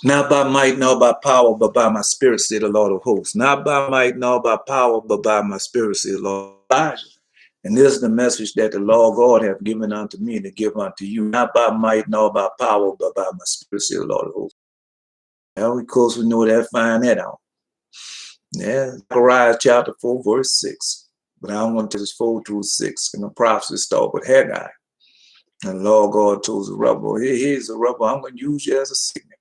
Not by might nor by power, but by my spirit, said the Lord of hosts. Not by might nor by power, but by my spirit, said the Lord of Elijah. And this is the message that the Lord God hath given unto me to give unto you, not by might nor by power, but by my spirit, said the Lord of hosts. Now, of course, we know that, find that out. Yeah, Zechariah chapter 4, verse 6. But I want to just 4 through 6. And the prophecy start with Haggai. And the Lord God told Zerubbabel, here's Zerubbabel, I'm going to use you as a signal.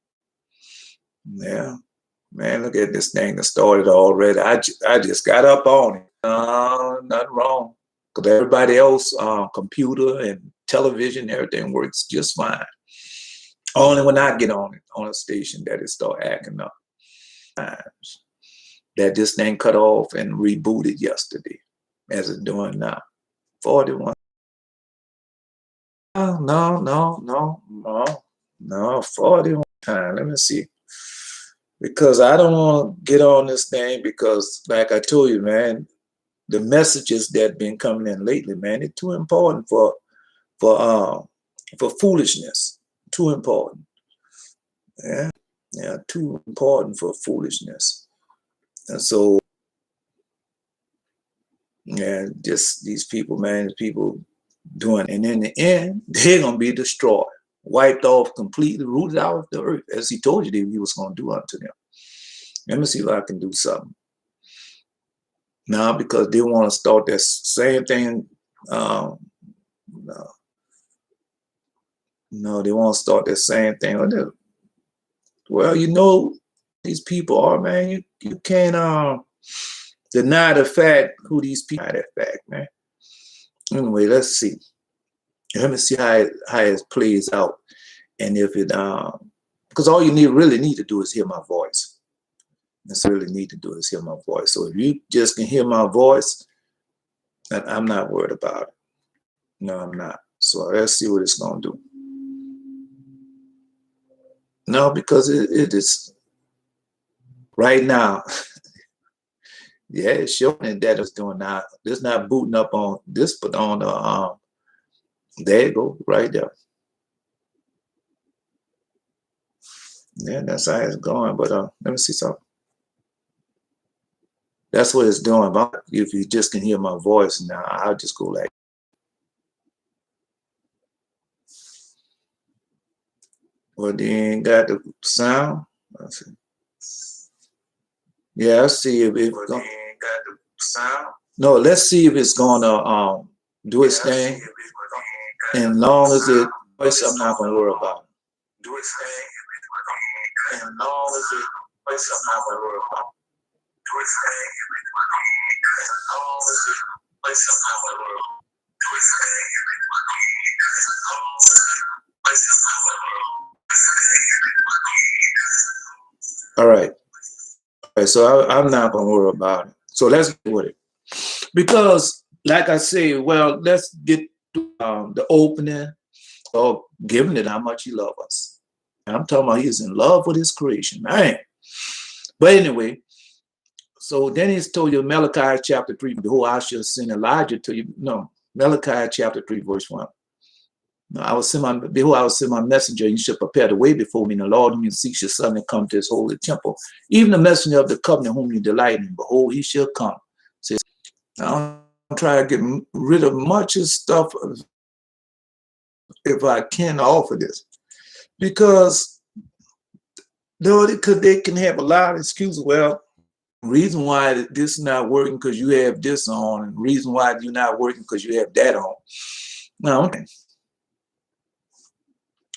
Yeah. Man, look at this thing that started already. I just got up on it. Nothing wrong. Because everybody else, computer and television, everything works just fine. Only when I get on it, on a station, that it start acting up. That this thing cut off and rebooted yesterday, as it's doing now. 41. No, 41 time. Let me see. Because I don't want to get on this thing because, like I told you, man, the messages that been coming in lately, man, it's too important for foolishness. Too important. Yeah, too important for foolishness. And so, yeah, just these people, man, people doing, and in the end, they're gonna be destroyed, wiped off completely, rooted out of the earth, as he told you that he was gonna do unto them. Let me see if I can do something. Now, because they want to start that same thing. No, they want to start that same thing. Well, you know, these people are, man. You can't deny the fact who these people are. That fact, man. Anyway, let's see. Let me see how it plays out, and if it because all you really need to do is hear my voice. That's all you really need to do is hear my voice. So if you just can hear my voice, I'm not worried about it. No, I'm not. So let's see what it's gonna do. No, because it is right now. Yeah, it's showing that it's doing now. It's not booting up on this, but on the there you go, right there. Yeah, that's how it's going. But let me see something. That's what it's doing. But if you just can hear my voice now, I'll just go like. Well, they ain't got the sound. Let's see. Yeah, I'll see if it's gonna. They ain't got the sound. No, let's see if it's gonna do its thing. And long as it voice, I'm not gonna worry about it. Do its thing. And long as it voice, I'm not gonna worry about it. Do its thing. And long as it voice, I'm not gonna worry about it. Do its thing. And long as it voice, I'm not gonna worry about it. All right. So I'm not gonna worry about it. So let's get with it. Because, like I say, well, let's get to the opening of giving it how much he loves us. I'm talking about he's in love with his creation, man. But anyway, so then he's told you Malachi chapter 3, behold, I shall send Elijah to you. No, Malachi chapter 3, verse 1. No, behold, I will send my messenger, and you shall prepare the way before me, and the Lord whom you seek shall suddenly come to his holy temple. Even the messenger of the covenant whom you delight in, behold, he shall come. Says, I'll try to get rid of much of stuff if I can offer this. Because they can have a lot of excuses. Well, reason why this is not working because you have this on, and reason why you're not working because you have that on. No, okay.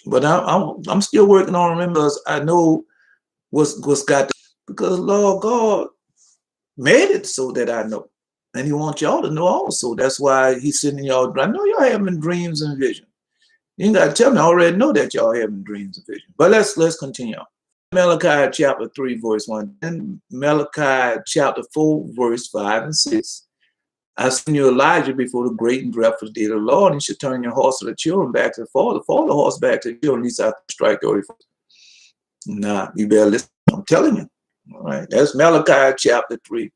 But I'm still working on remembrance. I know what's got to, because Lord God made it so that I know. And he wants y'all to know also. That's why he's sending y'all. I know y'all having dreams and visions. You ain't got to tell me. I already know that y'all having dreams and visions. But let's continue on. Malachi chapter 3, verse 1. And Malachi chapter 4, verse 5 and 6. I send you Elijah before the great and dreadful day of the Lord, and you should turn your horse to the children back to the father, the horse back to the children, at least I strike the earth. Nah, you better listen. I'm telling you. All right. That's Malachi chapter 3.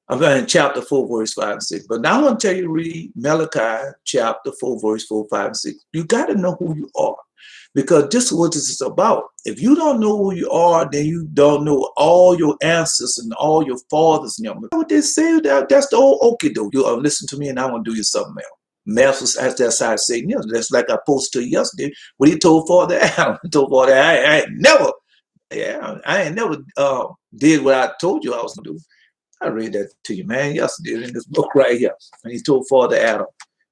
I'm going in chapter 4, verse 5 and 6. But now I want to tell you, read Malachi chapter 4, verse 4, 5, and 6. You got to know who you are, because this is what this is about. If you don't know who you are, then you don't know all your ancestors and all your fathers and them. What they say, that's the old okay though. You listen to me and I want to do you something else. Merciless, that's how Satan is. That's like I posted to you yesterday. What he told Father Adam. He told Father Adam, I ain't never did what I told you I was going to do. I read that to you, man, yesterday in this book right here. And he told Father Adam.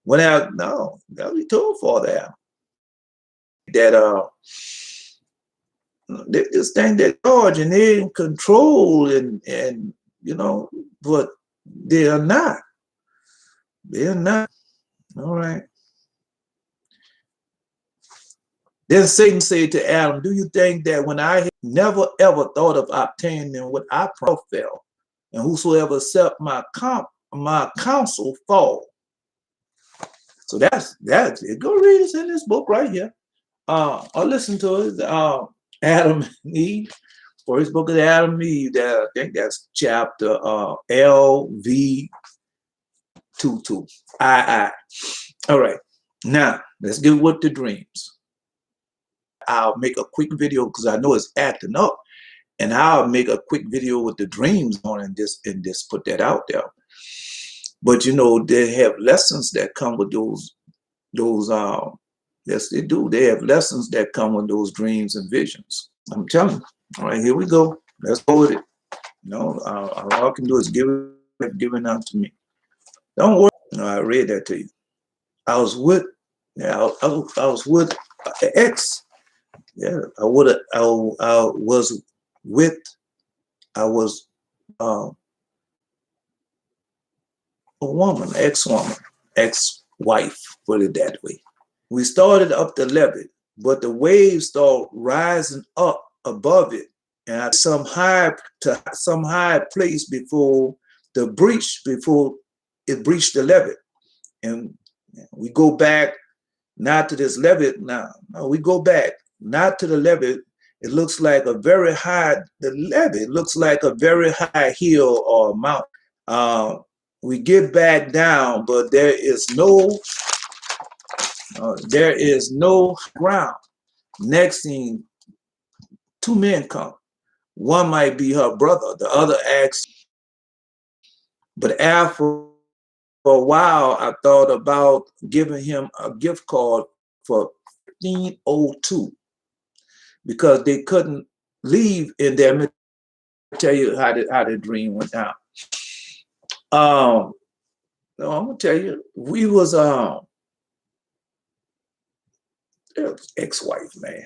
He told Father Adam that this thing that charge and they're in control and you know, but they are not. They're not. All right. Then Satan said to Adam, do you think that when I never ever thought of obtaining what I fell, and whosoever accept my counsel fall? So that's it. Go read it in this book right here. Or listen to it. Adam and Eve. First book of Adam and Eve. I think that's chapter LV 22. I. All right. Now let's get with the dreams. I'll make a quick video because I know it's acting up, and I'll make a quick video with the dreams on and this put that out there. But you know, they have lessons that come with those yes, they do. They have lessons that come with those dreams and visions. I'm telling you. All right, here we go. Let's go with it. You know, all I can do is give it out to me. Don't worry. No, I read that to you. I was with an ex. Yeah, I was a woman, ex-woman, ex-wife, put it that way. We started up the levee, but the waves started rising up above it, and at some high place before it breached the levee. And we go back not to this levee now. No, we go back not to the levee. It looks like a very high, it looks like a very high hill or mountain. We get back down, but there is no ground. Next thing, two men come. One might be her brother, the other asks. But after a while, I thought about giving him a gift card for $15.02 because they couldn't leave in there. Let me tell you how the dream went down. No, I'm gonna tell you, we was ex-wife, man,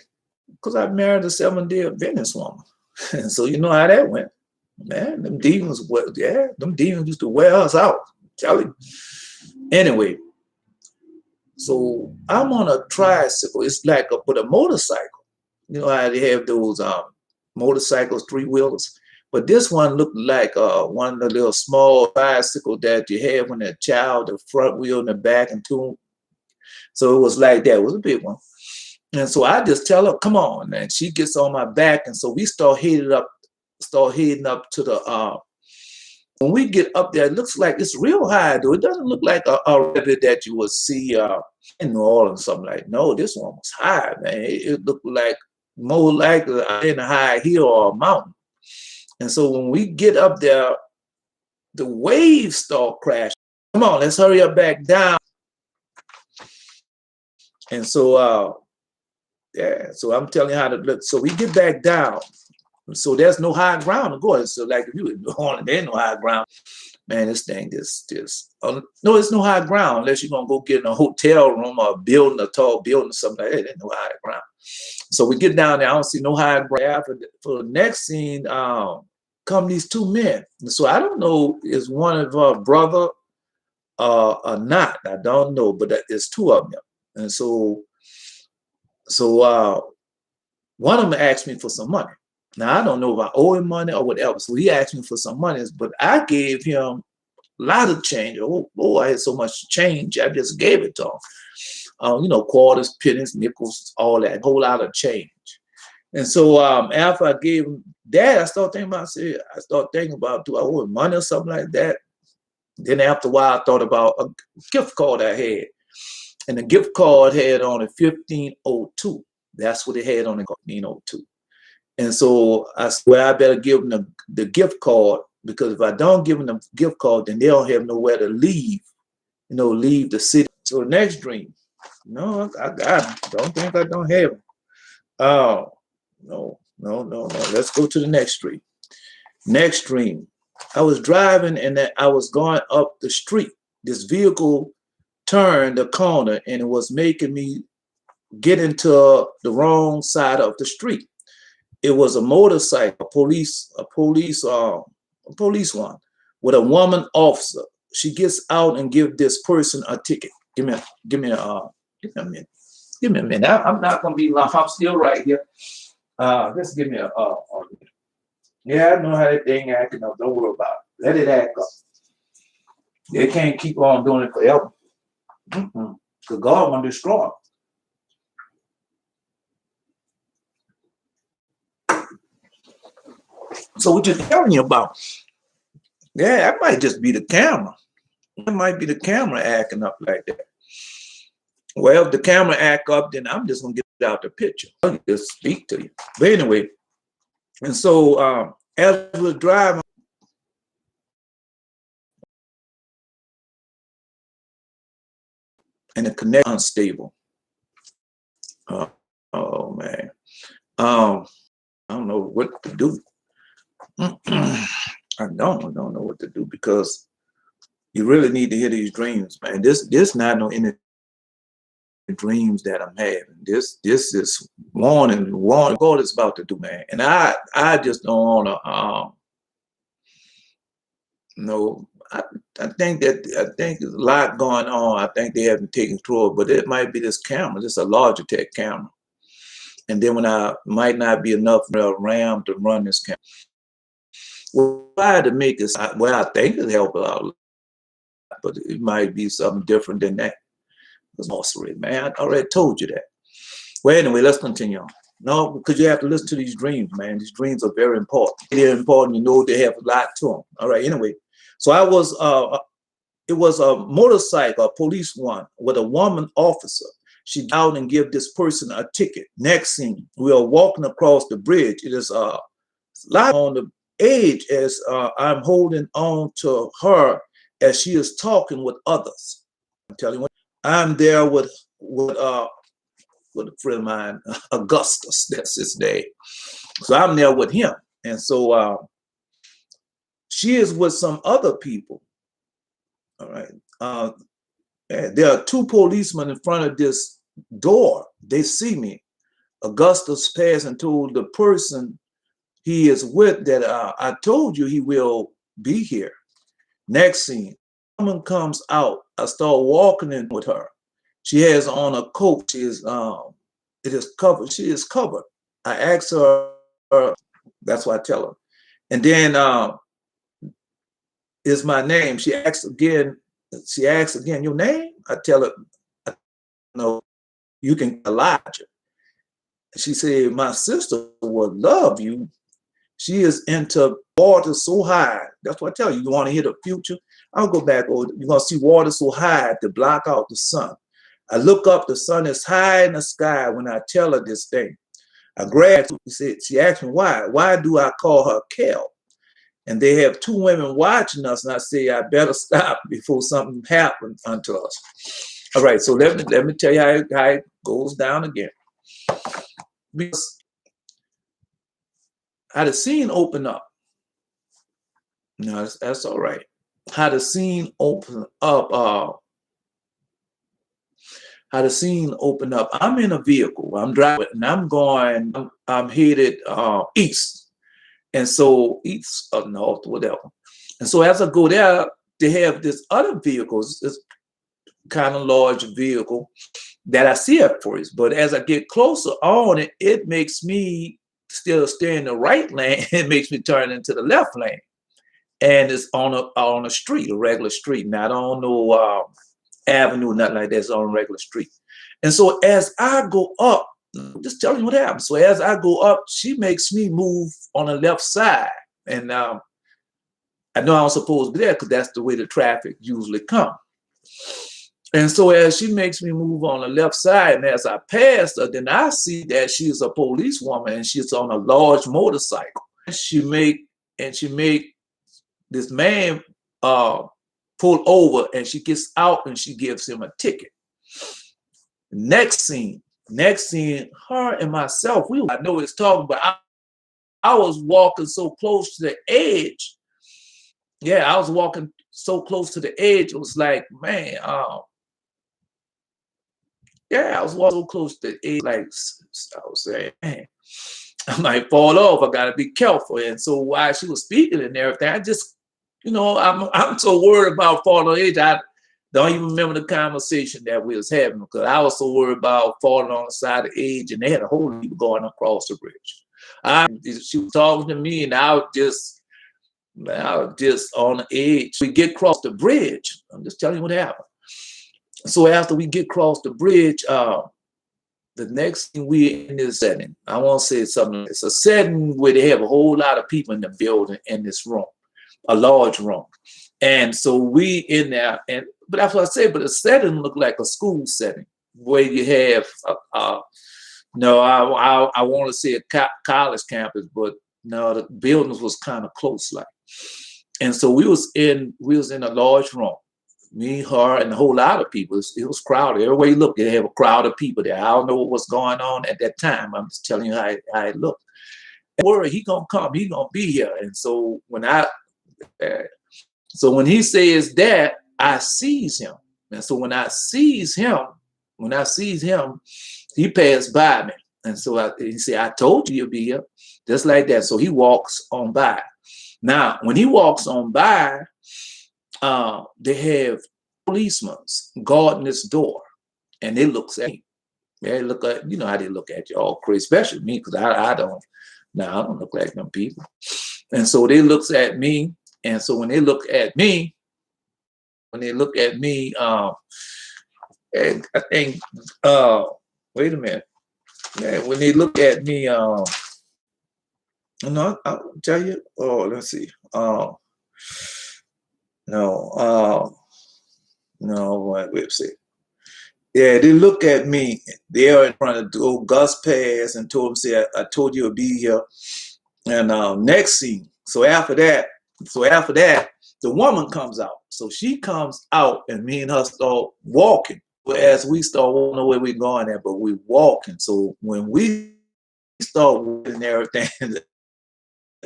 because I married a 7-day Adventist woman, and so you know how that went, man. Them demons used to wear us out. Tell you. Anyway, so I'm on a tricycle. It's like with a motorcycle. You know how they have those motorcycles, 3-wheelers. But this one looked like one of the little small bicycles that you have when a child, the front wheel and the back and two. So it was like that. It was a big one. And so I just tell her, come on. And she gets on my back. And so we start heading up to the, when we get up there, it looks like it's real high, though. It doesn't look like a river that you would see in New Orleans, something like. No, this one was high, man. It looked like more like in a high hill or a mountain. And so when we get up there, the waves start crashing. Come on, let's hurry up back down. And so, so I'm telling you how to look. So we get back down. So there's no high ground to go. So like if you were on it, there's no high ground. Man, this thing no, it's no high ground unless you're gonna go get in a hotel room or a tall building or something like that. There's no high ground. So we get down there, I don't see no high ground. For the next scene, come these two men. And so I don't know is one of our brother or not. I don't know, but there's two of them. And so one of them asked me for some money. Now I don't know if I owe him money or whatever. So he asked me for some money, but I gave him a lot of change. Oh, I had so much change. I just gave it to him. You know, quarters, pennies, nickels, all that, a whole lot of change. And so after I gave him that, I started thinking about, do I owe him money or something like that? Then after a while, I thought about a gift card I had. And the gift card had on it 1502. That's what it had on it, 1502. And so I said, well, I better give them the gift card, because if I don't give them the gift card, then they don't have nowhere to leave, leave the city. So the next dream, no, I don't think I don't have them. Oh, no. Let's go to the next dream. Next dream, I was driving and I was going up the street. This vehicle turned the corner and it was making me get into the wrong side of the street. It was a motorcycle, a police one with a woman officer. She gets out and give this person a ticket. Give me a minute. Give me a minute. I'm not gonna be long. I'm still right here. Just give me a minute. Yeah, I know how that thing acting up. Don't worry about it. Let it act up. They can't keep on doing it forever. Because God won't destroy them. So what you're telling you about? Yeah, that might just be the camera. It might be the camera acting up like that. Well, if the camera act up, then I'm just gonna get out the picture. I'll just speak to you. But anyway, and so as I was driving, and the connection unstable. Oh man, I don't know what to do. I don't know what to do, because you really need to hear these dreams, man. This not no any dreams that I'm having. This is warning God is about to do, man. And I just don't want to. No, I think there's a lot going on. I think they haven't taken control, but it might be this camera, just a Logitech camera. And then when I might not be enough RAM to run this camera. Well, I had to make this, well, I think it'll help a lot, but it might be something different than that. It's sorcery, man. I already told you that. Well, anyway, let's continue on. No, because you have to listen to these dreams, man. These dreams are very important. They're important. You know, they have a lot to them. All right. Anyway, so it was a motorcycle, a police one, with a woman officer. She out and give this person a ticket. Next scene, we are walking across the bridge. It is live on the edge as I'm holding on to her as she is talking with others. I'm telling you what, I'm there with a friend of mine, Augustus, that's his name. So I'm there with him. And so she is with some other people. All right. There are two policemen in front of this door. They see me. Augustus passed and told the person he is with that I told you he will be here. Next scene, woman comes out. I start walking in with her. She has on a coat. She is it is covered. She is covered. I ask her, that's what I tell her. And then is my name. She asks again, your name? I tell her, no, you can Elijah. She said, my sister would love you. She is into water so high. That's what I tell you. You want to hear the future? I'll go back over. You're going to see water so high to block out the sun. I look up, the sun is high in the sky when I tell her this thing. I grabbed her. She asked me why. Why do I call her Kel? And they have two women watching us, and I say, I better stop before something happens unto us. All right, so let me tell you how it goes down again. Because how the scene open up. No, that's all right. How the scene open up. How the scene open up. I'm in a vehicle. I'm driving, and I'm headed east. And so east or north, whatever. And so as I go there, they have this other vehicle, this kind of large vehicle that I see at first. But as I get closer on it, it makes me still stay in the right lane. It makes me turn into the left lane. And it's on a street, a regular street, not on no avenue, nothing like that. It's on a regular street. And so as I go up, I'm just telling you what happened. So as I go up, she makes me move on the left side. And I know I was supposed to be there because that's the way the traffic usually comes. And so as she makes me move on the left side, and as I pass her, then I see that she's a policewoman and she's on a large motorcycle. She make this man pull over, and she gets out and she gives him a ticket. Next scene, her and myself, I know it's talking, but I was walking so close to the edge. Yeah, I was walking so close to the edge. It was like, man, yeah, I was walking so close to the edge, like I was saying, man, I might fall off. I gotta be careful. And so while she was speaking and everything, I just, I'm so worried about falling on the edge. I don't even remember the conversation that we was having because I was so worried about falling on the side of the edge, and they had a whole heap going across the bridge. She was talking to me, and I was just on the edge. We get across the bridge. I'm just telling you what happened. So after we get across the bridge, the next thing we in this setting, I want to say something. It's a setting where they have a whole lot of people in the building in this room, a large room. And so we in there, but that's what I say, but the setting looked like a school setting where you have, no, I want to say a college campus, but no, the buildings was kind of close like. And so we was in a large room. Me, her, and a whole lot of people. It was crowded. Everywhere you look, they have a crowd of people there. I don't know what was going on at that time. I'm just telling you how it looked. Don't worry, he gonna come. He gonna be here. And so when he says that, I sees him. And so when I sees him, he passed by me. And so he said, I told you you'd be here. Just like that. So he walks on by. Now, when he walks on by, they have policemen guarding this door, and they looks at me. They look at, how they look at you all crazy, especially me, because I don't look like them people. And so they looks at me, and so when they look at me, and I think, wait a minute, yeah, when they look at me, I'll tell you. Oh, let's see. Wait a second. Yeah, they look at me. They are in front of the old Gus Pass and told him, say, I told you to be here. And next scene. So after that, the woman comes out. So she comes out, and me and her start walking. As we start walking, know where we're going at, but we're walking. So when we start walking and everything,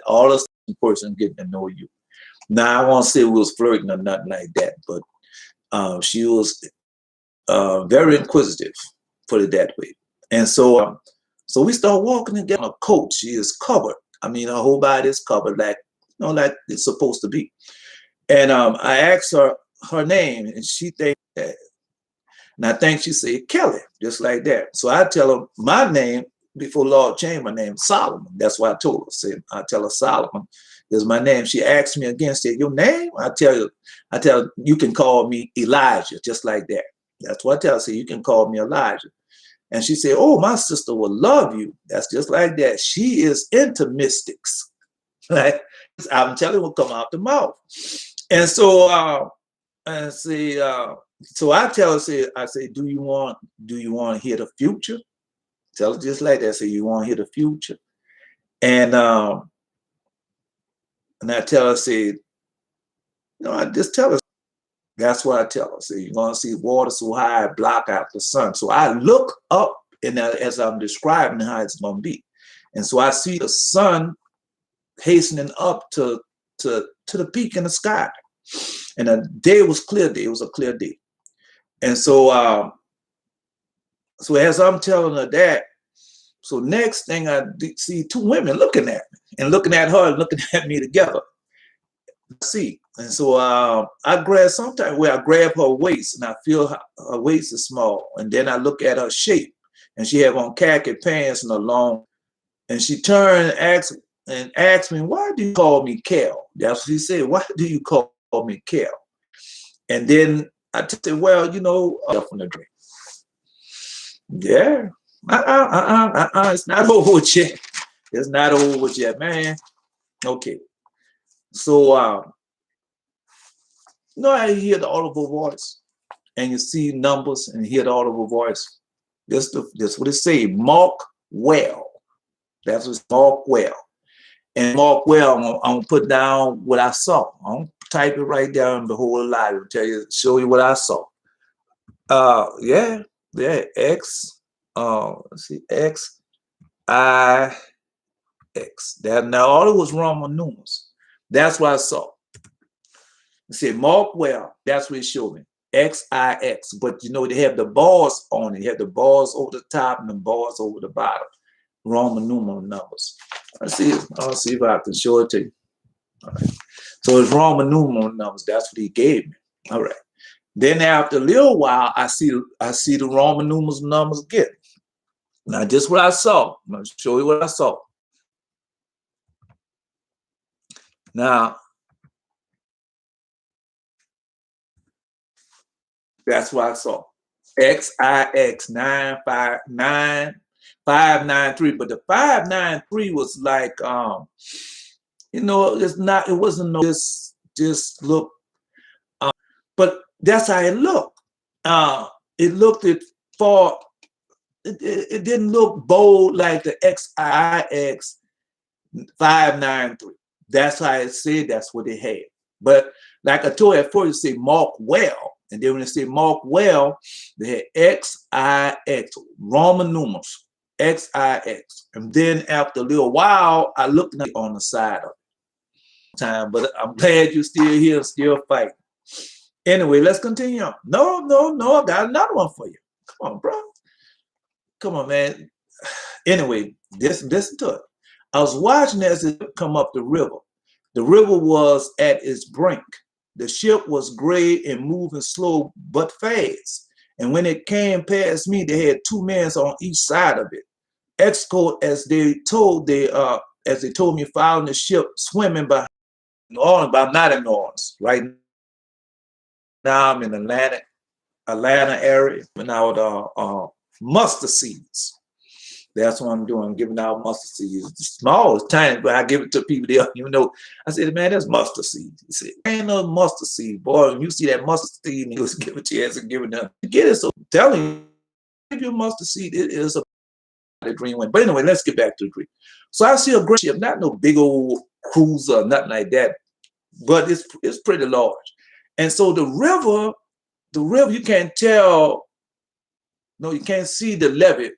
all of a person getting to know you. Now, I won't say we was flirting or nothing like that, but she was very inquisitive, put it that way. And so we start walking and getting a coat. She is covered. I mean, her whole body is covered like it's supposed to be. And I asked her name, and she thinks that, and I think she said Kelly, just like that. So I tell her my name before Lord changed my name, Solomon. That's why I told her. I tell her Solomon is my name. She asked me again, said, your name? I tell her, you can call me Elijah, just like that. That's what I tell her. Say, you can call me Elijah. And she said, oh, my sister will love you. That's just like that. She is into mystics. Like, I'm telling you what come out the mouth. And so so I tell her, I say, do you want to hear the future? Tell her just like that. Say, you want to hear the future? And I tell her, say, I just tell her. That's what I tell her. Say, you're going to see water so high, block out the sun. So I look up, and as I'm describing how it's going to be. And so I see the sun hastening up to the peak in the sky. And the day was clear day. It was a clear day. And so, so as I'm telling her that, so next thing I see two women looking at me, and looking at her and looking at me together. See, and so I grab sometimes where I grab her waist, and I feel her waist is small, and then I look at her shape, and she have on khaki pants and a long, and she turned and asked me, why do you call me Kel? That's what she said. Why do you call me Kel? And then I said, well, from the drink. Yeah. It's not over with yet. It's not over with yet, man. Okay. So, you know how you hear the audible voice and you see numbers and hear the audible voice? This what it say, mark well. That's what mark well. And mark well, I'm gonna put down what I saw. I'm gonna type it right down the whole lot and tell you, show you what I saw. Yeah, X. Let's see, X, I, X. That now all it was Roman numerals. That's what I saw. It said mark well. That's what it showed me. X, I, X. But you know, they have the bars on it. You have the bars over the top and the bars over the bottom. Roman numeral numbers. I'll see if I can show it to you. All right. So it's Roman numeral numbers. That's what he gave me. All right. Then after a little while, I see the Roman numbers again. Now, just what I saw. I'm going to show you what I saw. Now, that's what I saw. XIX 959 593. But the 593 was like, you know, it wasn't no just look, but that's how it looked. It looked at far. It didn't look bold like the XIX 593. That's how it said. That's what it had. But like I told you at first, you say mark well, and then when they say mark well, they had XIX, Roman numerals, XIX, and then after a little while, I looked on the side of it. Time, but I'm glad you're still here, still fighting. Anyway, let's continue on. No, I got another one for you. Come on, bro. Come on, man. Anyway, listen to it. I was watching as it come up the river. The river was at its brink. The ship was gray and moving slow but fast. And when it came past me, they had two men on each side of it. Escort, as they told me, following the ship, swimming by New Orleans, but I'm not in New Orleans. Right now, I'm in Atlanta area, giving out mustard seeds. That's what I'm doing. I'm giving out mustard seeds. It's small, it's tiny, but I give it to people. They don't even know. I said, man, that's mustard seed. He said, ain't no mustard seed, boy. When you see that mustard seed, and you just give it to you as a giving them. You get it. So I'm telling you, if your mustard seed, it is a green one. But anyway, let's get back to the green. So I see a great ship, not no big old cruiser or nothing like that, but it's pretty large. And so the river, you can't tell. No, you can't see the levee.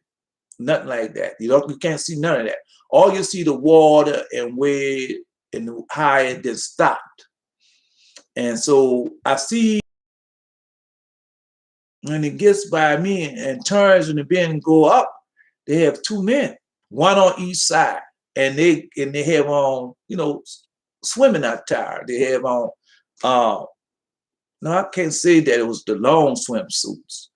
Nothing like that. You can't see none of that. All you see the water and where and how it just stopped. And so I see when it gets by me and turns and the bend go up, they have two men, one on each side, and they have on, you know, swimming attire. They have on no, I can't say that it was the long swimsuits,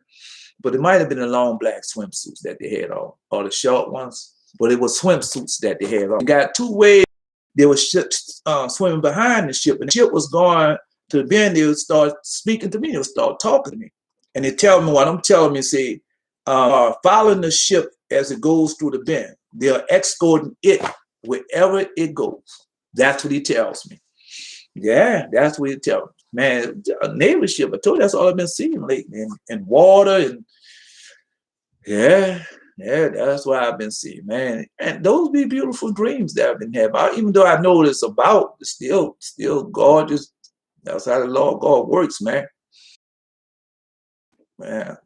but it might have been the long black swimsuits that they had on, or the short ones. But it was swimsuits that they had on. Got two ways. They were swimming behind the ship, and the ship was going to the bend. They would start speaking to me. They would start talking to me, and they tell me what I'm telling me. Say, following the ship as it goes through the bend. They're escorting it wherever it goes. That's what he tells me. Yeah, that's what he tells me. Man, a naval ship. I told you that's all I've been seeing lately, and water and yeah, that's what I've been seeing, man. And those be beautiful dreams that I've been having. Even though I know what it's about, it's still gorgeous. That's how the Lord God works, man. Man,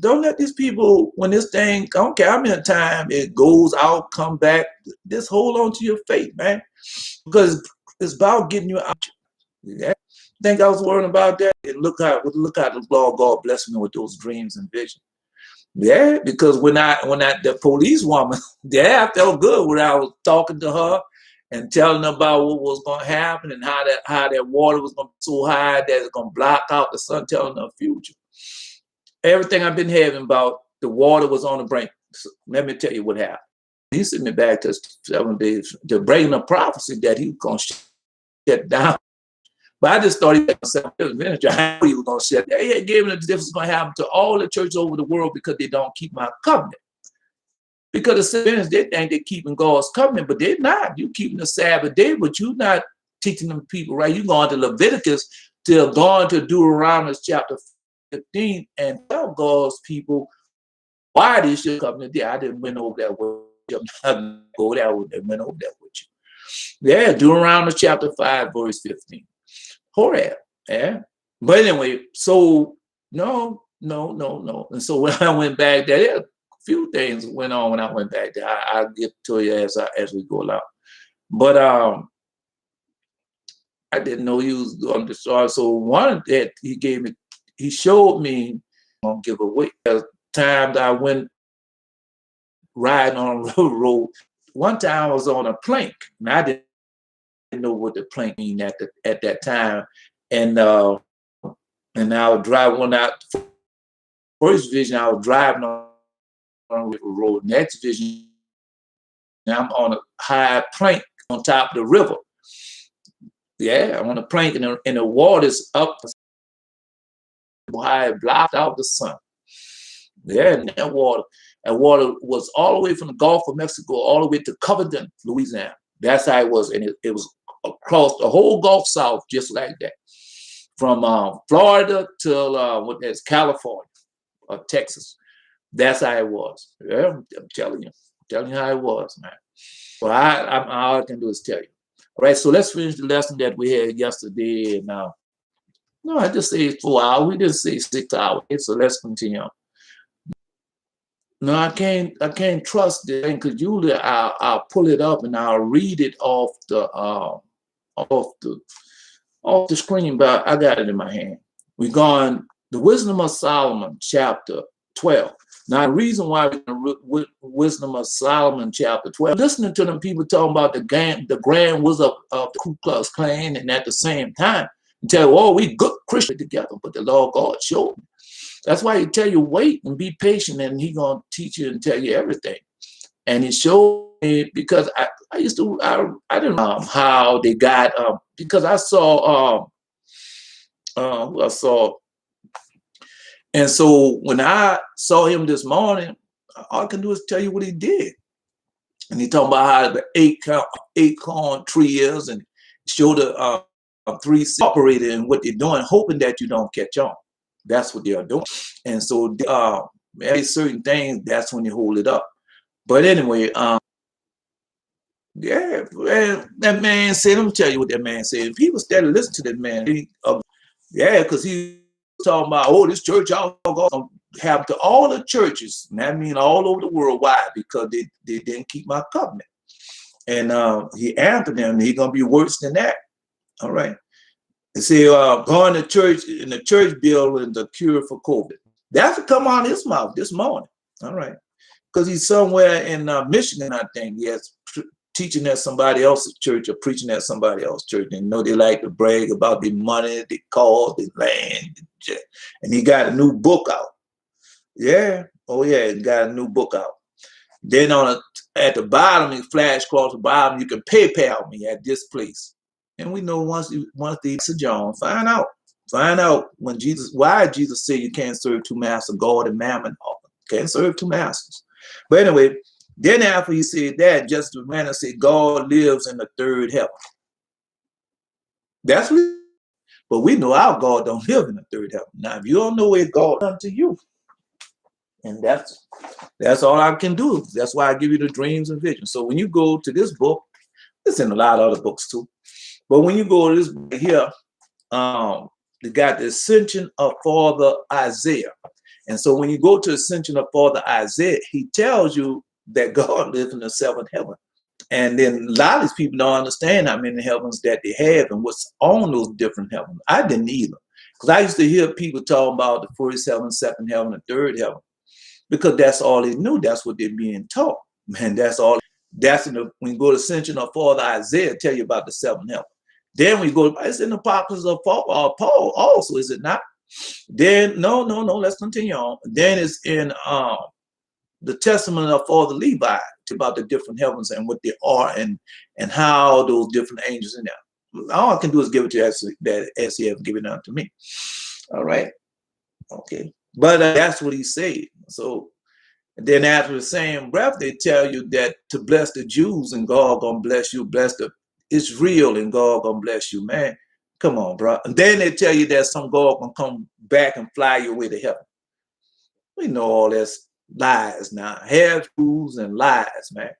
don't let these people, when this thing, I don't care how many times it goes out, come back, just hold on to your faith, man, because it's about getting you out. Yeah. Think I was worrying about that? And look how the Lord God blessed me with those dreams and visions. Yeah, because when the police woman, yeah, I felt good when I was talking to her and telling her about what was going to happen and how that water was going to be so high that it's going to block out the sun, telling her future. Everything I've been having about the water was on the brink. So let me tell you what happened. He sent me back to 7 days to bring a prophecy that he was going to shut down. But I just thought he was ministry. How he was going to shut down. He gave me the difference going to happen to all the churches over the world because they don't keep my covenant. Because the sinners, they think they're keeping God's covenant, but they're not. You keeping the Sabbath day, but you're not teaching them people, right? You going to Leviticus till going to Deuteronomy chapter 15 and tell God's people why they should covenant day. I didn't went over that with you. I'm not go there with them, went over that with you. Yeah, Deuteronomy chapter 5, verse 15. Horeb. Yeah. But anyway, so no. And so when I went back there, a few things went on when I went back there. I'll get to you as we go along. But I didn't know he was going to start. So one that he gave me, he showed me on give away. The time that I went riding on a road, one time I was on a plank, and I didn't know what the plank mean at that time. And I was driving one out. First vision, I was driving on the road. Next vision, I'm on a high plank on top of the river. Yeah, I'm on a plank, and the water's up high, blocked out the sun. Yeah, and that water was all the way from the Gulf of Mexico all the way to Covington, Louisiana. That's how it was, and it was across the whole Gulf South, just like that, from Florida till what is California or Texas. That's how it was. Yeah, I'm telling you how it was, man. Well, all I can do is tell you. All right, so let's finish the lesson that we had yesterday. And no, I just say 4 hours. We didn't say 6 hours. So let's continue. No, I can't trust it because usually I'll pull it up and I'll read it off the screen, but I got it in my hand. We're going the Wisdom of Solomon, chapter 12. Now, the reason why we're Wisdom of Solomon, chapter 12, listening to them people talking about the grand wizard of the Ku Klux Klan, and at the same time, tell, oh, we good Christians together, but the Lord God showed me. That's why he tell you wait and be patient, and he gonna teach you and tell you everything. And he showed me because I didn't know how they got because I saw and so when I saw him this morning, all I can do is tell you what he did. And he talking about how the acorn tree is, and show the three operated and what they're doing, hoping that you don't catch on. That's what they are doing. And so certain things, that's when you hold it up. But anyway, yeah, man, that man said, let me tell you what that man said. People started listening to that man. Yeah, because he was talking about, oh, this church all going to happen to all the churches. And that means all over the world. Why? Because they didn't keep my covenant. And he answered them, he's going to be worse than that. All right. And see, going to church in the church building, the cure for COVID. That's what come out of his mouth this morning. All right. Because he's somewhere in Michigan, I think. Yes, teaching at somebody else's church or preaching at somebody else's church. And they like to brag about the money, the cars, the land. And he got a new book out. Yeah. Oh, yeah. He got a new book out. Then at the bottom, he flash across the bottom, you can PayPal me at this place. And we know once the John, find out why Jesus said you can't serve two masters, God and mammon. Can't serve two masters. But anyway, then after he said that, just the man said God lives in the third heaven. That's what. But we know our God don't live in the third heaven. Now, if you don't know where God comes to you, and that's all I can do. That's why I give you the dreams and visions. So when you go to this book, it's in a lot of other books too. But when you go to this book here, they got the ascension of Father Isaiah. And so when you go to ascension of Father Isaiah, he tells you that God lives in the seventh heaven. And then a lot of these people don't understand how many heavens that they have and what's on those different heavens. I didn't either. Because I used to hear people talking about the first heaven, second heaven, and third heaven. Because that's all they knew. That's what they're being taught. Man, that's all. When you go to ascension of Father Isaiah, tell you about the seventh heaven. Then we go, it's in the Apocalypse of Paul also, is it not? Then, no, let's continue on. Then it's in the Testament of Father Levi, about the different heavens and what they are and how those different angels in there. All I can do is give it to you as he has given it unto me. All right. Okay. But that's what he said. So And then after the same breath, they tell you that to bless the Jews and God gonna bless you, bless the Israel and God gonna bless you, man. Come on, bro. And then they tell you that some God gonna come back and fly you away to heaven. We know all that's lies now. Half truths and lies, man.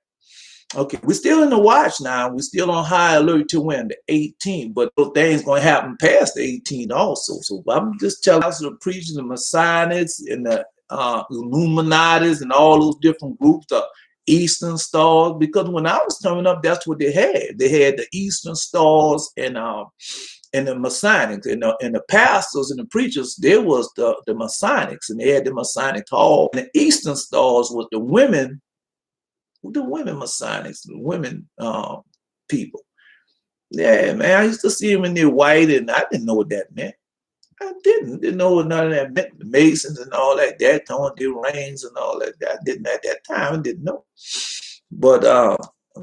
Okay, we're still in the watch now. We're still on high alert to when the 18th, but those things going to happen past the 18th also. So I'm just telling us the preachers, the Messianists, and the Illuminatis, and all those different groups, the Eastern Stars. Because when I was coming up, that's what they had. They had the Eastern Stars and the Masonics, and the pastors and the preachers. There was the Masonics, and they had the Masonic hall. And the Eastern Stars was the women Masonics, the women people. Yeah, man, I used to see them in their white, and I didn't know what that meant. I didn't know what none of that meant. The Masons and all that, throwing their rings and all that. I didn't at that time. I didn't know. But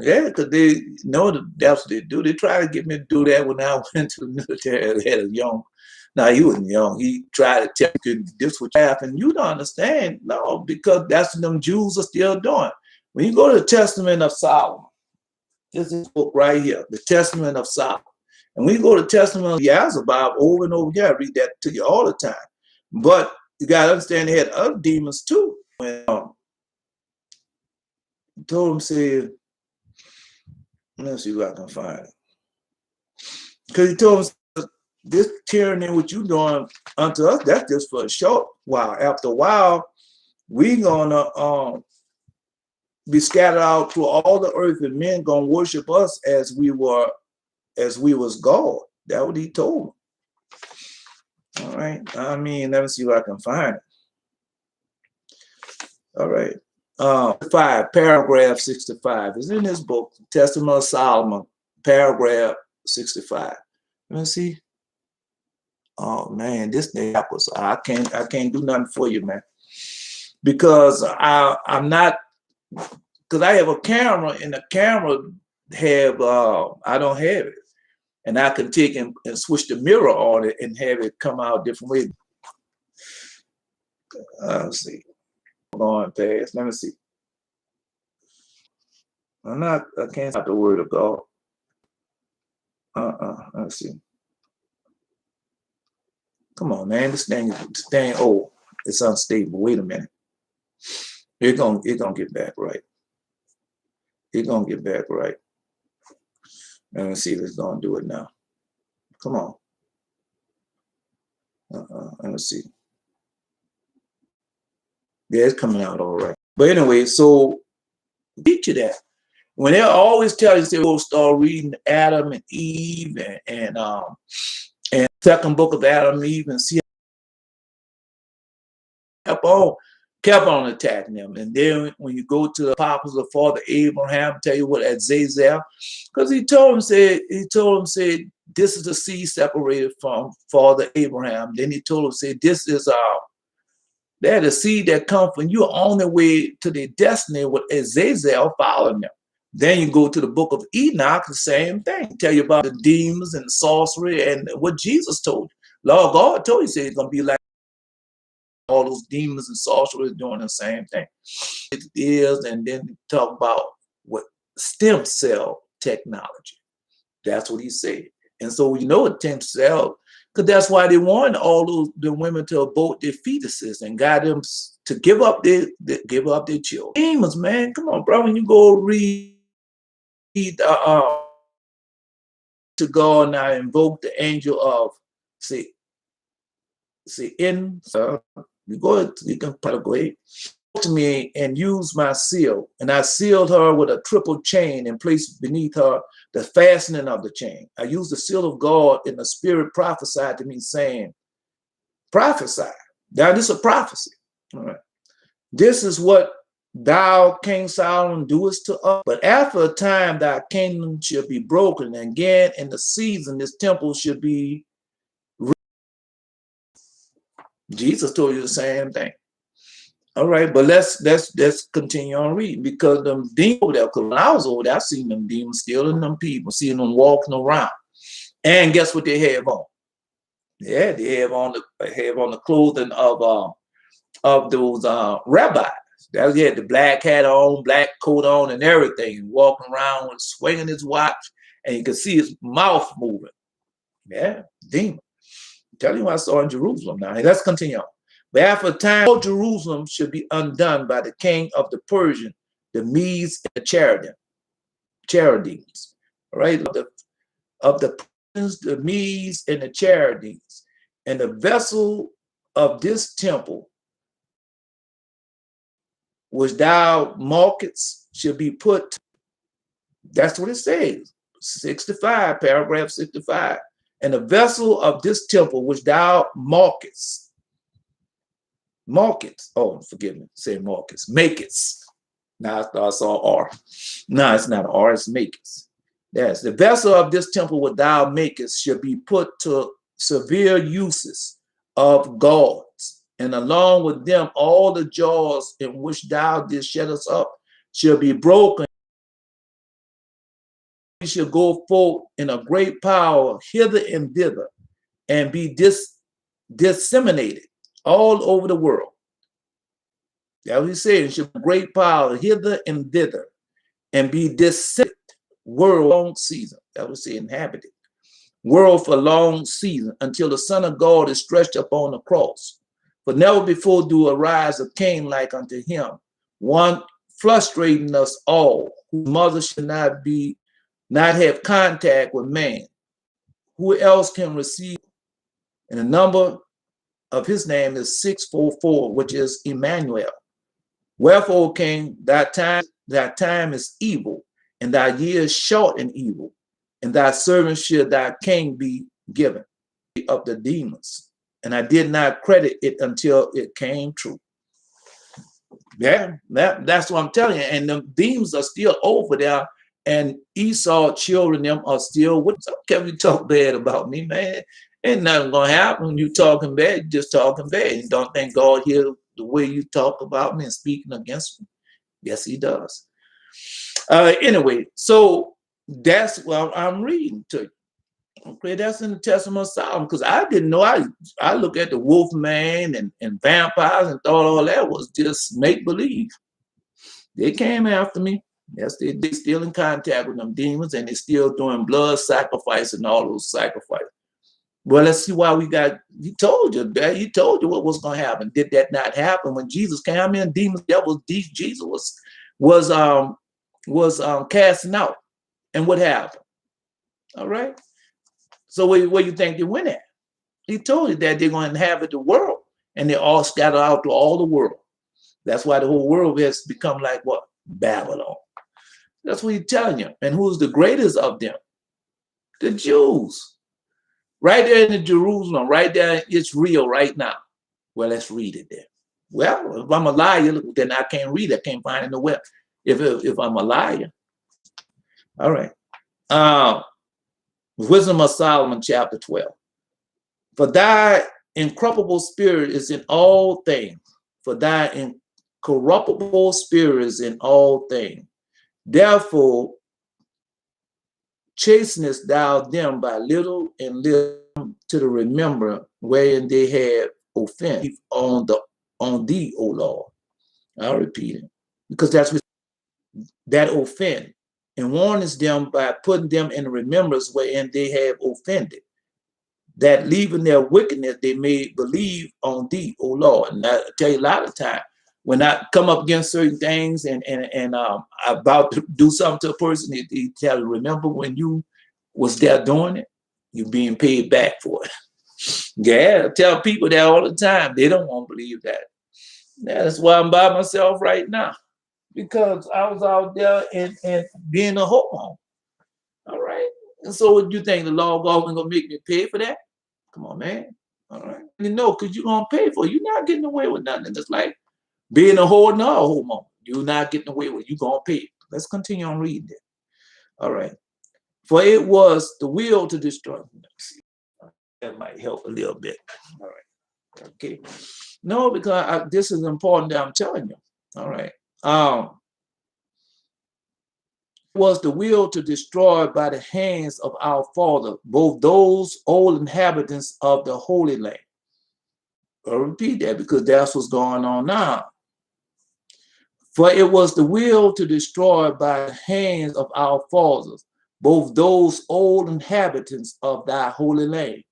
yeah, because they know that's what they do. They try to get me to do that when I went to the military. I had a young. Now he wasn't young. He tried to tell you this would happen. You don't understand, no, because that's what them Jews are still doing. When you go to the Testament of Solomon, this is book right here, the Testament of Solomon. And when you go to the Testament of Beelzebub over and over again, I read that to you all the time. But you got to understand they had other demons too. When he told him, said, let's see what I can find. Because he told him, this tyranny, what you doing unto us, that's just for a short while. After a while, we gonna be scattered out through all the earth, and men gonna worship us as we was God. That's what he told them. All right. I mean, let me see if I can find it. All right. 5, paragraph 65. It's in this book, Testament of Solomon, paragraph 65. Let me see. Oh man, this thing was I can't do nothing for you, man. Because I'm not, because I have a camera, and the camera have I don't have it, and I can take and switch the mirror on it and have it come out different ways. Let's see, going past. Let me see. I can't stop the word of God. Let's see. Come on, man. This thing, oh, it's unstable. Wait a minute. It's gonna get back right. It's gonna get back right. Let me see if it's gonna do it now. Come on. Let me see. Yeah, it's coming out all right. But anyway, so teach you that. When they always tell you, say, "We'll start reading Adam and Eve and second book of Adam and Eve," and see, kept on attacking them. And then when you go to the apostles of Father Abraham, tell you what, at Zazel, because he told him, said, this is the seed separated from Father Abraham. Then he told him, said, this is they're the seed that come from you on their way to their destiny with Azazel following them. Then you go to the book of Enoch, the same thing. Tell you about the demons and sorcery and what Jesus told you. Lord God told you, said it's going to be like all those demons and sorcerers doing the same thing. It is, and then talk about what stem cell technology. That's what he said. And so you know it stem cell, because that's why they wanted all the women to abort their fetuses and got them to give up their children. Demons, man, come on, bro. When you go read to God and I invoke the angel of you can probably go ahead to me and use my seal, and I sealed her with a triple chain and placed beneath her the fastening of the chain. I used the seal of God, and the spirit prophesied to me, saying, prophesy. Now this is a prophecy. All right. This is what thou, King Solomon, doest to us. But after a time, thy kingdom shall be broken, and again in the season this temple should be. Jesus told you the same thing. All right, but let's continue on reading, because them demons over there, because when I was over there, I seen them demons stealing them people, seeing them walking around. And guess what they have on? Yeah, they have on the clothing of those rabbis. That he had the black hat on, black coat on, and everything, walking around and swinging his watch, and you could see his mouth moving. Yeah, demon. I'm telling you what I saw in Jerusalem now. Hey, let's continue on. But after a time, all Jerusalem should be undone by the king of the Persian, the Medes, and the Chaldeans. All right, of the Persians, the Medes, and the Chaldeans. And the vessel of this temple, which thou marketest, should be put. That's what it says. 65, paragraph 65. And the vessel of this temple, which thou marketest. Oh, forgive me, say markets. Makest. Now I thought I saw R. No, it's not R, it's makest. Yes, the vessel of this temple which thou makest should be put to severe uses of gods, and along with them all the jaws in which thou didst shut us up shall be broken. We shall go forth in a great power hither and thither, and be disseminated all over the world. That's what he said. It should be great power hither and thither, and be disseminated world long season. That was the inhabited world for long season, until the Son of God is stretched upon the cross. For never before do arise a king like unto him, one frustrating us all, whose mother should not have contact with man. Who else can receive? And the number of his name is 644, which is Emmanuel. Wherefore, king, thy time is evil, and thy years short in evil, and thy servant should thy king be given of the demons. And I did not credit it until it came true. Yeah, that's what I'm telling you. And the demons are still over there, and Esau children, them are still with us. Can you talk bad about me, man? Ain't nothing gonna happen when you talking bad, you just talking bad. You don't think God hear the way you talk about me and speaking against me? Yes, he does. Anyway, so that's what I'm reading to you. Okay, that's in the Testament of Solomon, because I didn't know. I look at the wolf man and vampires and thought all that was just make-believe. They came after me. Yes, they still in contact with them demons, and they're still doing blood sacrifice and all those sacrifices. Well, let's see why we got, he told you what was going to happen. Did that not happen when Jesus came in? Demons, devils, Jesus was casting out. And what happened? All right. So where you think they went at? He told you that they're going to inhabit the world, and they all scatter out to all the world. That's why the whole world has become like what? Babylon. That's what he's telling you. And who's the greatest of them? The Jews. Right there in Jerusalem, right there, it's real right now. Well, let's read it then. Well, if I'm a liar, then I can't read it. I can't find it nowhere. If I'm a liar. All right. Wisdom of Solomon, chapter 12. For thy incorruptible spirit is in all things. For thy incorruptible spirit is in all things. Therefore, chastenest thou them by little and little, to the remembrance wherein they have offended on thee, O Lord. I'll repeat it, because that's what that offend, and warnest them by putting them in remembrance wherein they have offended, that leaving their wickedness they may believe on thee, O Lord. And I tell you, a lot of time when I come up against certain things and about to do something to a person, he tell you, remember when you was there doing it, you're being paid back for it. Yeah, I tell people that all the time. They don't want to believe that. That's why I'm by myself right now, because I was out there and being a homo. All right. And so what you think, the law God gonna make me pay for that? Come on, man. All right. You know, because you're gonna pay for it. You're not getting away with nothing. It's like being a whore, no homo. You're not getting away with it. You're gonna pay. Let's continue on reading it. All right. For it was the will to destroy. That might help a little bit. All right. Okay. No, because this is important that I'm telling you. All right. Was the will to destroy by the hands of our father both those old inhabitants of the Holy Land. I'll repeat that because that's what's going on now. For it was the will to destroy by the hands of our fathers both those old inhabitants of thy holy land,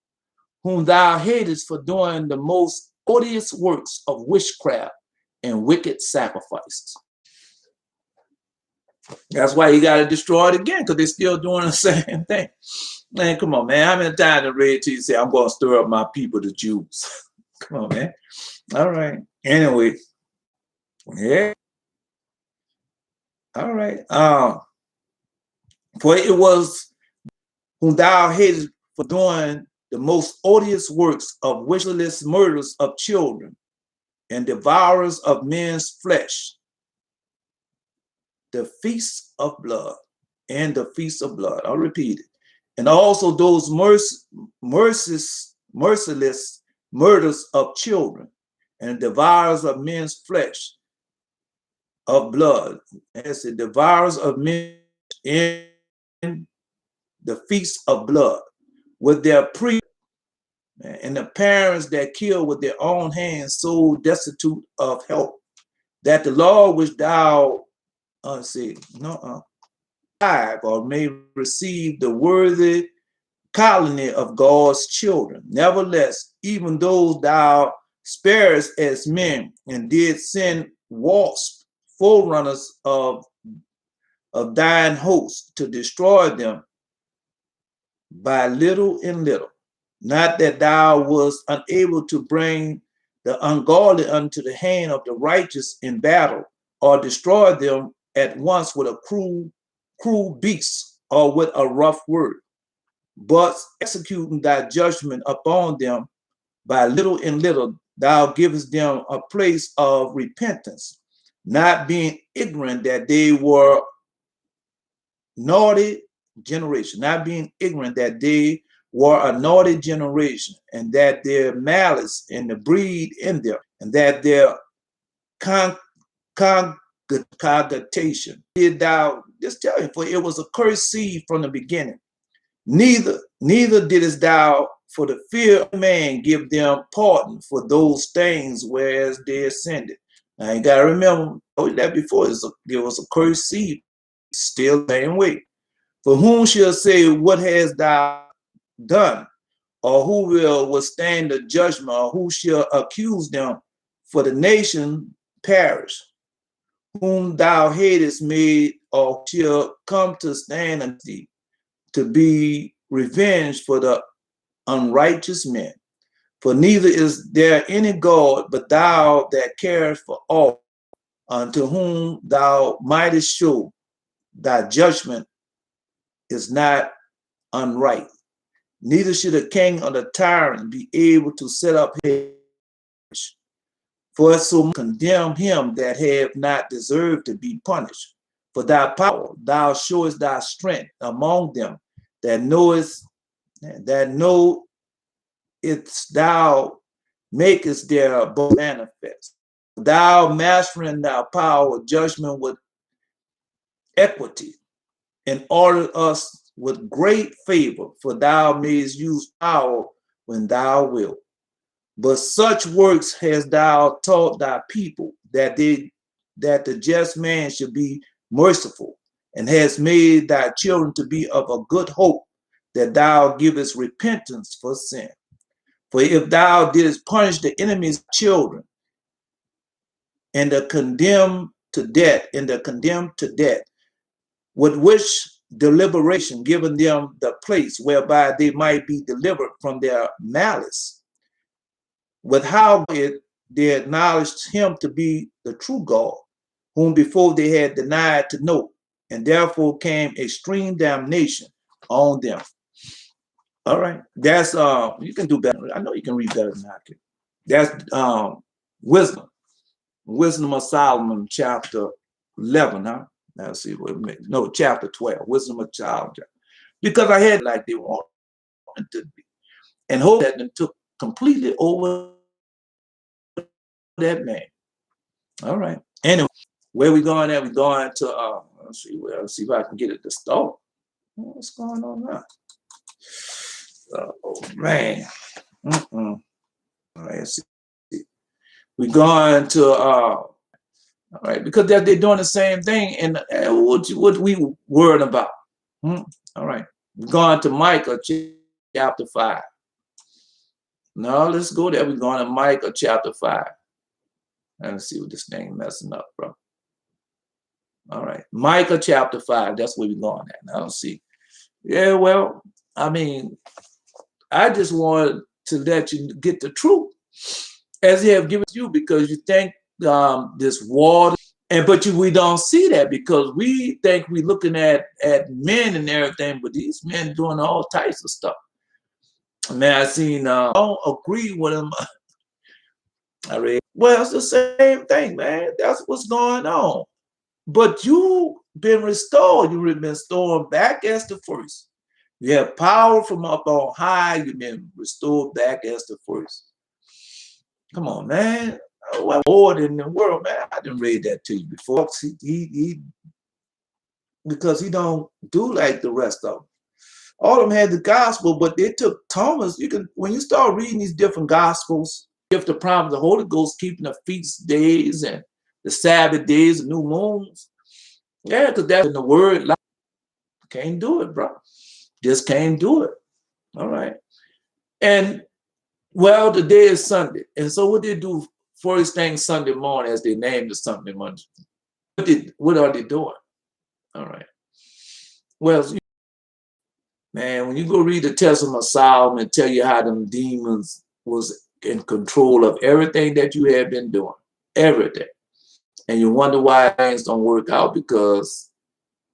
whom thou hatest for doing the most odious works of witchcraft and wicked sacrifices. That's why you got to destroy it again, because they're still doing the same thing. Man, come on, man. How many times I read to you say, I'm going to stir up my people, the Jews? Come on, man. All right. Anyway, yeah. All right. For it was whom thou hatest for doing the most odious works of wickedness, murders of children, and devourers of men's flesh, the feast of blood, and the feast of blood. I'll repeat it. And also those merciless murders of children, and devourers of men's flesh, of blood. As the devourers of men in the feast of blood, with their priests and the parents that kill with their own hands, so destitute of help, that the Lord which thou or may receive the worthy colony of God's children. Nevertheless, even those thou sparest as men, and did send wasps, forerunners of thine host, to destroy them by little and little. Not that thou wast unable to bring the ungodly unto the hand of the righteous in battle, or destroy them at once with a cruel beast, or with a rough word, but executing thy judgment upon them by little and little, thou givest them a place of repentance, not being ignorant that they were naughty generation, not being ignorant that they were a naughty generation, and that their malice and the breed in them, and that their congregation did thou just tell him, for it was a cursed seed from the beginning. Neither didst thou for the fear of man give them pardon for those things whereas they ascended. Now you gotta remember, I told you that before, there was a cursed seed, still the same way. For whom shall say, what hast thou done? Or who will withstand the judgment? Or who shall accuse them? For the nation perish. Whom thou hatest made, or shall come to stand unto thee, to be revenged for the unrighteous men. For neither is there any God but thou, that carest for all, unto whom thou mightest show thy judgment is not unright. Neither should a king or the tyrant be able to set up his, for so condemn him that have not deserved to be punished. For thy power, thou showest thy strength among them that know it's thou makest their boast manifest. Thou mastering thy power of judgment with equity, and order us with great favor, for thou mayest use power when thou wilt. But such works hast thou taught thy people, that the just man should be merciful, and hast made thy children to be of a good hope, that thou givest repentance for sin. For if thou didst punish the enemy's children, and the condemned to death, with which deliberation given them the place whereby they might be delivered from their malice, with how they acknowledged him to be the true God, whom before they had denied to know, and therefore came extreme damnation on them. All right, that's you can do better. I know you can read better than I can. That's wisdom of Solomon, chapter 11, huh? Let's see what it means. No, chapter 12, wisdom of Solomon. Because I had like they wanted to be, and hope that them took completely over that man. All right. Anyway, where we going at? We going to let's see if I can get it to start. What's going on now? Oh man. All right, let's see. We're going to All right, because they're doing the same thing. And what we worried about? All right, we're going to Micah chapter 5. No, let's go there. We're going to Micah chapter 5. Let's see what this thing messing up, bro. All right, Micah chapter 5. That's where we're going at. Now, let's see. Yeah, well, I mean, I just wanted to let you get the truth as he have given you, because you think this water, but we don't see that, because we think we're looking at men and everything, but these men doing all types of stuff. Man, I seen, I don't agree with him. I read, well, it's the same thing, man. That's what's going on. But you've been restored. You've been restored back as the first. You have power from up on high. You've been restored back as the first. Come on, man. What more in the world, man? I didn't read that to you before. Because he don't do like the rest of them. All of them had the gospel, but they took Thomas. When you start reading these different gospels, if the promise of the Holy Ghost, keeping the feast days and the Sabbath days and new moons. Yeah, because that's in the word. Can't do it, bro. Just can't do it. All right. And well, the day is Sunday. And so what they do first thing Sunday morning, as they name the Sunday morning, what are they doing? All right. Well, man, when you go read the Testament of Solomon, tell you how them demons was in control of everything that you had been doing, everything. And you wonder why things don't work out, because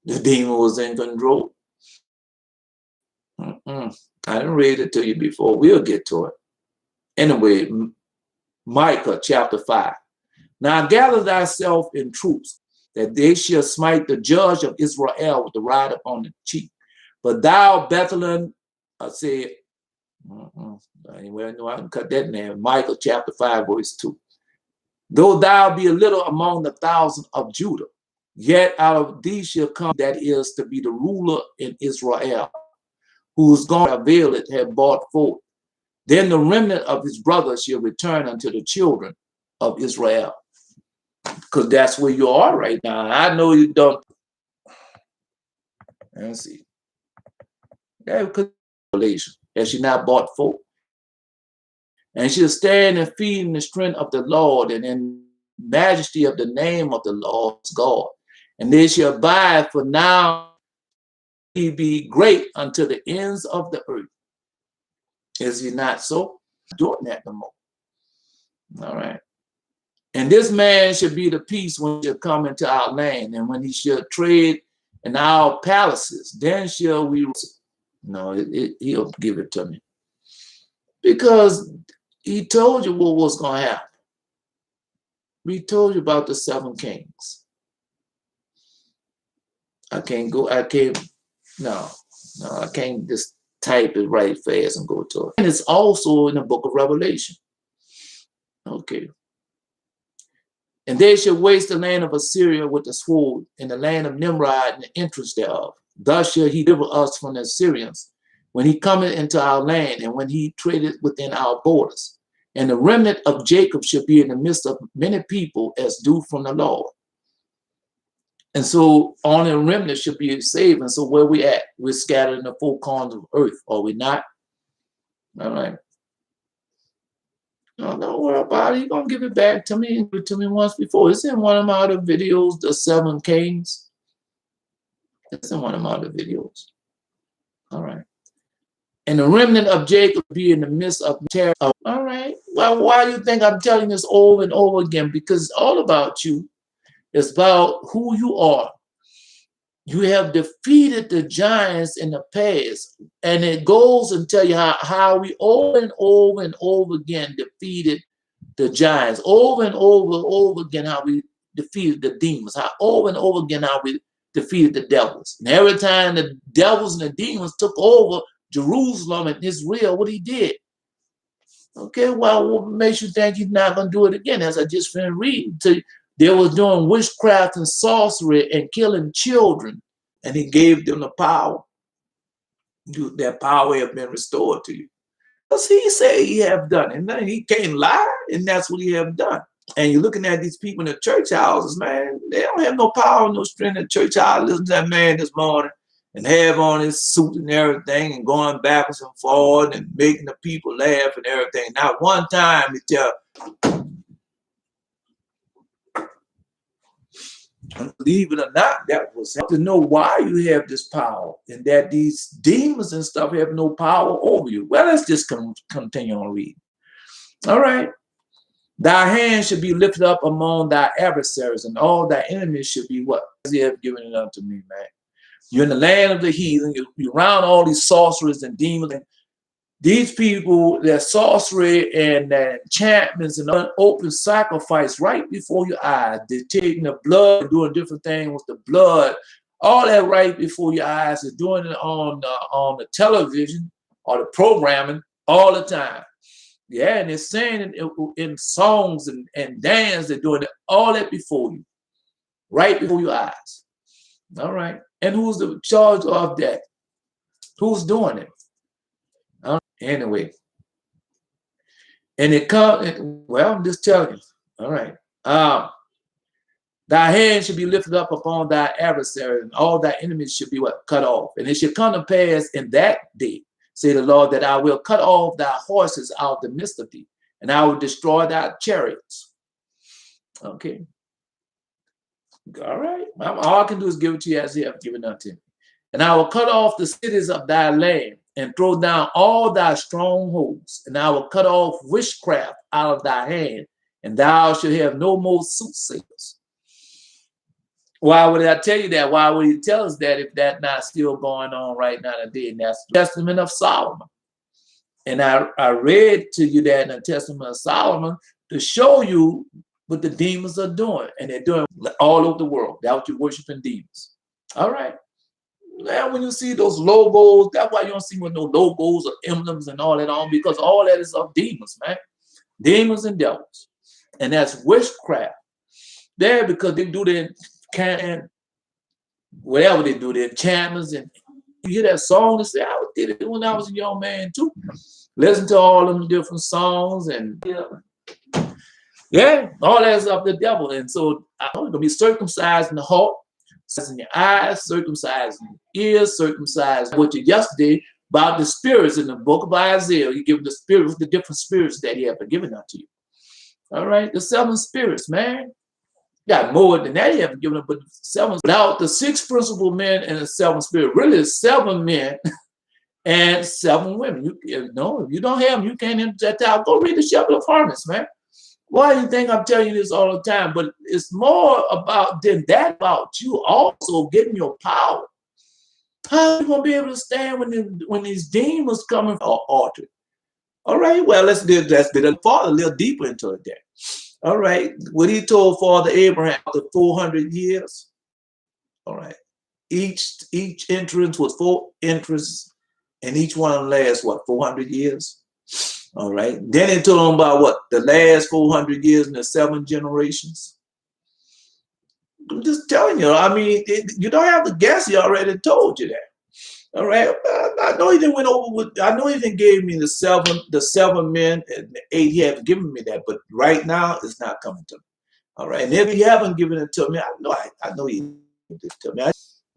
the demon was in control. I didn't read it to you before. We'll get to it. Anyway, Micah chapter 5. Now gather thyself in troops, that they shall smite the judge of Israel with the rod upon the cheek. But thou, Bethlehem, I said, anyway, no, I can cut that name. Micah chapter 5, verse 2. Though thou be a little among the 1,000 of Judah, yet out of thee shall come that is to be the ruler in Israel, whose God avail it had brought forth. Then the remnant of his brothers shall return unto the children of Israel. Because that's where you are right now. I know you don't. Let's see. Yeah, because as she not brought forth. And she'll stand and feed in the strength of the Lord and in majesty of the name of the Lord's God. And they shall abide, for now he be great unto the ends of the earth. Is he not so? Doing that no more. All right. And this man should be the peace when he shall come into our land, and when he shall tread in our palaces, then shall we. No, he'll give it to me. Because he told you what was going to happen. We told you about the 7 kings. I can't, I can't just type it right fast and go to it. And it's also in the book of Revelation. Okay. And they shall waste the land of Assyria with the sword, and the land of Nimrod and the entrance thereof. Thus shall he deliver us from the Assyrians, when he cometh into our land, and when he treadeth within our borders. And the remnant of Jacob shall be in the midst of many people, as dew from the Lord. And so only a remnant should be saved. And so where we at? We're scattered in the 4 corners of earth, are we not? All right. No, don't worry about it. He's going to give it back to me. Give it to me once before. It's in one of my other videos, the 7 kings. It's in one of my other videos. All right. And the remnant of Jacob be in the midst of terror. All right. Well, why do you think I'm telling this over and over again? Because it's all about you. It's about who you are. You have defeated the giants in the past. And it goes and tell you how we over and over and over again defeated the giants. Over and over again, how we defeated the demons. How over and over again, how we defeated the devils. And every time the devils and the demons took over Jerusalem and Israel, what he did. Okay, well, what makes you think he's not going to do it again? As I just finished reading to you, they was doing witchcraft and sorcery and killing children, and he gave them the power. That power have been restored to you. Because he said he have done it. And he can't lie, and that's what he have done. And you're looking at these people in the church houses, man, they don't have no power, no strength in the church house. Listen to that man this morning and have on his suit and everything and going backwards and forward and making the people laugh and everything. Not one time he tell, believe it or not, that was to know why you have this power and that these demons and stuff have no power over you. Well, let's just continue on reading. All right. Thy hand should be lifted up among thy adversaries, and all thy enemies should be what? He have given it unto me, man. You're in the land of the heathen. You're around all these sorcerers and demons. And these people, their sorcery and their enchantments and open sacrifice right before your eyes. They're taking the blood, doing different things with the blood. All that right before your eyes. They're doing it on the television or the programming all the time. Yeah, and they're saying in songs and dance, they're doing it, all that before you, right before your eyes. All right. And who's the charge of that? Who's doing it? Anyway. And it comes, well, I'm just telling you. All right. Thy hand should be lifted up upon thy adversary, and all thy enemies should be what? Cut off. And it should come to pass in that day, say the Lord, that I will cut off thy horses out of the midst of thee, and I will destroy thy chariots. Okay. All right. All I can do is give it to you as he have given unto me. And I will cut off the cities of thy land and throw down all thy strongholds. And I will cut off witchcraft out of thy hand, and thou shalt have no more soothsayers. Why would I tell you that? Why would he tell us that if that's not still going on right now today? And that's the Testament of Solomon. And I read to you that in the Testament of Solomon to show you what the demons are doing. And they're doing all over the world. That's what you're worshiping demons. All right. Now, when you see those logos, that's why you don't see with no logos or emblems and all that on, because all that is of demons, man. Demons and devils. And that's witchcraft. There, because they do the whatever they do, the enchantments, and you hear that song and say, I did it when I was a young man too. Listen to all them different songs and yeah, all that's of the devil. And so I'm gonna be circumcised in the heart, circumcised in your eyes, circumcised in your ears, circumcised what you yesterday about the spirits in the book of Isaiah. You give the spirits, the different spirits that he has been given unto you. All right, the 7 spirits, man. Got more than that he haven't given up, but 7 without the 6 principal men and the 7 spirit. Really, it's 7 men and 7 women. If you don't have them, you can't enter that tower. Go read the Shepherd of Harmony, man. Why do you think I'm telling you this all the time? But it's more about than that about you also getting your power. How are you gonna be able to stand when these demons come and alter? All right, well, let's be a little deeper into it there. All right, what he told Father Abraham after 400 years. All right, each entrance was 4 entrances, and each one lasts what, 400 years. All right, then he told him about what, the last 400 years and the 7 generations. I'm just telling you. I mean, you don't have to guess. He already told you that. All right, I know he didn't went over with. I know he didn't gave me the 7 men and the 8. He hasn't given me that, but right now it's not coming to me. All right, and if he haven't given it to me, I know he did it to me.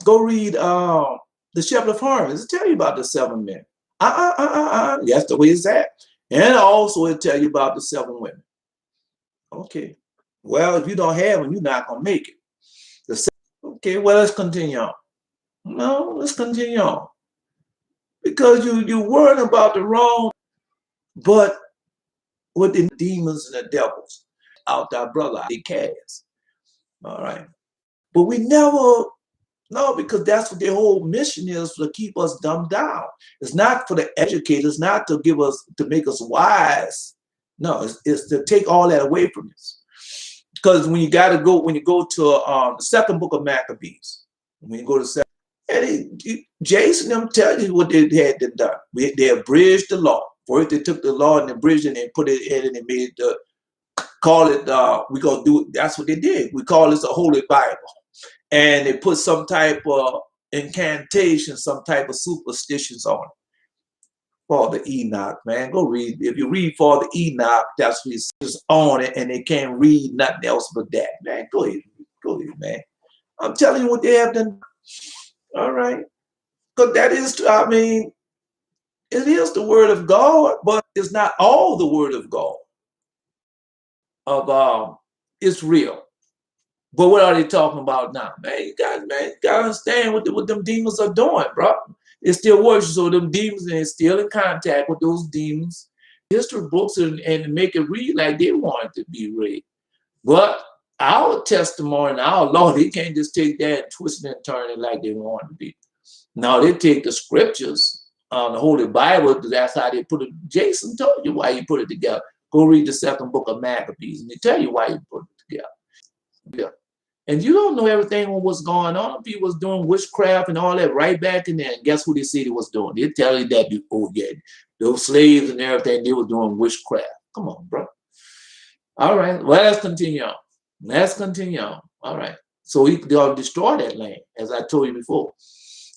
Go read the Shepherd of Harmony. It'll tell you about the 7 men. That's the way it's at, and also it'll tell you about the 7 women. Okay, well, if you don't have them, you're not gonna make it. Okay, well, let's continue on. No, let's continue on. Because you're worrying about the wrong, but with the demons and the devils out thy brother, they cast. All right. But we never, no, because that's what their whole mission is, to keep us dumbed down. It's not for the educators, not to give us, to make us wise. No, it's to take all that away from us. Because when you go to the 2nd book of Maccabees, when you go to and Jason them tell you what they had done. They abridged the law. First they took the law and abridged it and put it in and they made call it we gonna do it. That's what they did. We call this a holy Bible. And they put some type of incantation, some type of superstitions on it. Father Enoch, man. Go read. If you read Father Enoch, that's what he's on it, and they can't read nothing else but that, man. Go ahead. Go ahead, man. I'm telling you what they have done. All right. Because that is, I mean, it is the word of God, but it's not all the word of God. It's real. But what are they talking about now? Man, you gotta understand what them demons are doing, bro. It's still worship, so them demons and it's still in contact with those demons. History books and make it read like they want it to be read. But our testimony and our law, they can't just take that and twist it and turn it like they want it to be. Now they take the scriptures on the Holy Bible. That's how they put it. Jason told you why he put it together. Go read the second book of Maccabees, and they tell you why he put it together. Yeah. And you don't know everything on what's going on. People was doing witchcraft and all that right back in there. And guess what they said they was doing? They tell you that, oh yeah, those slaves and everything, they were doing witchcraft. Come on, bro. All right, well, let's continue on. Let's continue on. All right. So they'll destroy that land, as I told you before.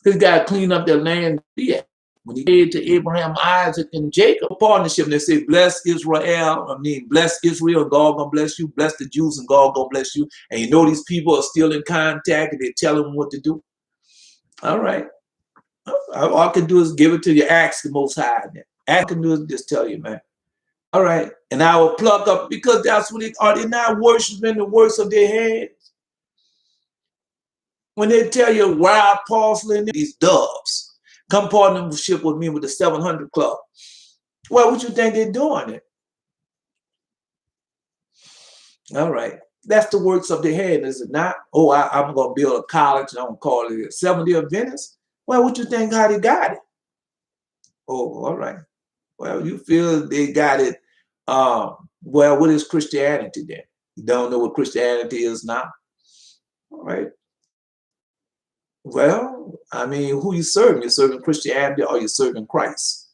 He's got to clean up that land. Yeah. When he gave to Abraham, Isaac, and Jacob a partnership, and they say, bless Israel. Bless Israel, God gonna bless you. Bless the Jews, and God gonna bless you. And you know these people are still in contact, and they tell them what to do. All right. All I can do is give it to you. Ask the Most High. All I can do is just tell you, man. All right. And I will pluck up, because that's what are they not worshiping the works of their hands? When they tell you wild porcelain, these doves. Come partnership with me with the 700 Club. Well, what you think they're doing it? All right. That's the works of the head, is it not? Oh, I'm going to build a college and I'm going to call it Seventh-day Adventist. Well, what you think how they got it? Oh, all right. Well, you feel they got it. Well, what is Christianity then? You don't know what Christianity is now? All right. Well, who you serving? You're serving Christianity or you're serving Christ?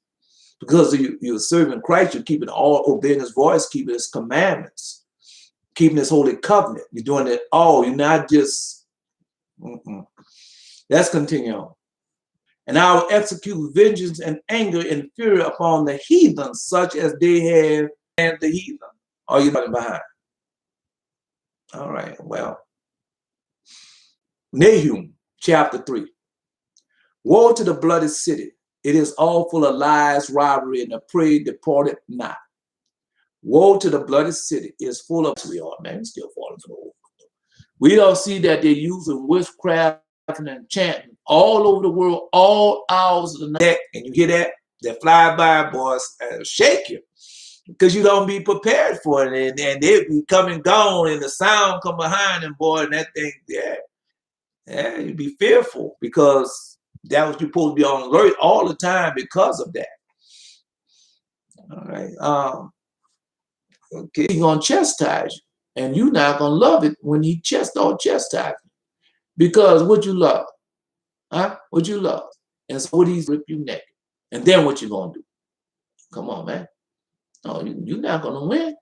Because you're serving Christ, you're keeping obeying his voice, keeping his commandments, keeping his holy covenant. You're doing it all. You're not just, Let's continue on. And I will execute vengeance and anger and fury upon the heathen, such as they have and the heathen. Are you running behind? All right, well. Nahum chapter 3. Woe to the bloody city. It is all full of lies, robbery, and the prey departed not. Woe to the bloody city. It's full of, we are, man, still falling for the old. We don't see that they're using witchcraft and enchanting all over the world, all hours of the night. And you hear that? They fly by, boys, shake you. Because you don't be prepared for it. And they be coming gone, and the sound come behind them, boy, and that thing, yeah, you be fearful, because that was you're supposed to be on alert all the time because of that. All right. Okay, he's gonna chastise you, and you're not gonna love it when he chastise you. Because what you love? Huh? What you love? And so what he's rip you naked. And then what you gonna do? Come on, man. No, you're not gonna win.